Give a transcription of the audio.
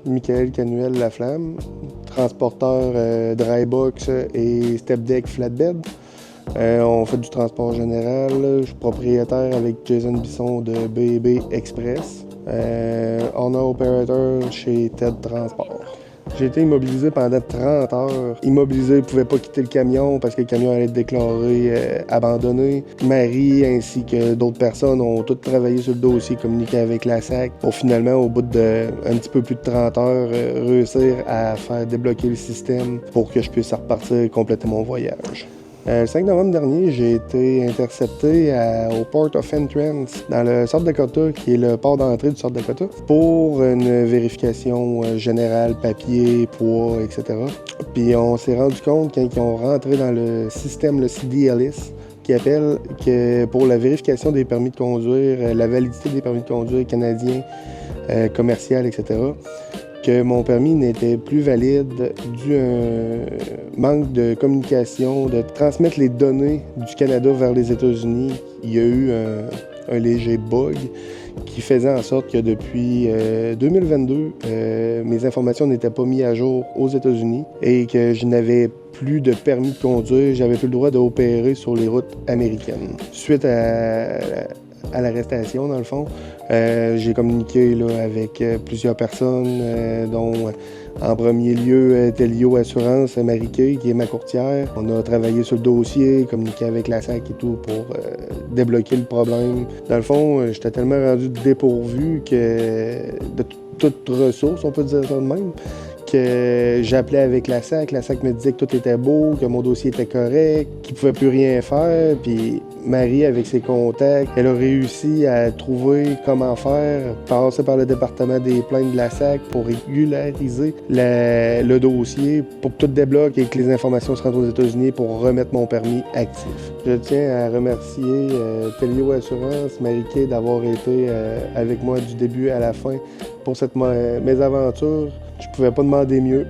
Michael Canuel Laflamme, transporteur dry box et step deck flatbed. On fait du transport général. Je suis propriétaire avec Jason Bisson de B&B Express. Owner operator chez TED Transport. J'ai été immobilisé pendant 30 heures. Immobilisé, je ne pouvais pas quitter le camion parce que le camion allait être déclaré abandonné. Marie ainsi que d'autres personnes ont toutes travaillé sur le dossier, communiqué avec la SAC pour finalement, au bout de un petit peu plus de 30 heures, réussir à faire débloquer le système pour que je puisse repartir complètement mon voyage. Le 5 novembre dernier, j'ai été intercepté au Port of Entrance, dans le South Dakota, qui est le port d'entrée du South Dakota, pour une vérification générale, papier, poids, etc. Puis on s'est rendu compte, quand ils ont rentré dans le système, le CDLS, qui appelle que pour la vérification des permis de conduire, la validité des permis de conduire canadiens, commercial, etc., que mon permis n'était plus valide dû à un manque de communication, de transmettre les données du Canada vers les États-Unis. Il y a eu un léger bug qui faisait en sorte que depuis 2022, mes informations n'étaient pas mises à jour aux États-Unis et que je n'avais plus de permis de conduire, j'avais plus le droit d'opérer sur les routes américaines. Suite à l'arrestation, dans le fond, j'ai communiqué là, avec plusieurs personnes, dont en premier lieu Telio Assurance, Marie-Kay, qui est ma courtière. On a travaillé sur le dossier, communiqué avec la SAC et tout pour débloquer le problème. Dans le fond, j'étais tellement rendu dépourvu que de toute ressource, on peut dire ça de même, que j'appelais avec la SAC me disait que tout était beau, que mon dossier était correct, qu'il ne pouvait plus rien faire. Puis Marie, avec ses contacts, elle a réussi à trouver comment faire, passer par le département des plaintes de la SAC pour régulariser le dossier, pour que tout débloque et que les informations se rendent aux États-Unis pour remettre mon permis actif. Je tiens à remercier Telio Assurance, Marie-Kay, d'avoir été avec moi du début à la fin pour cette mésaventure. Je pouvais pas demander mieux.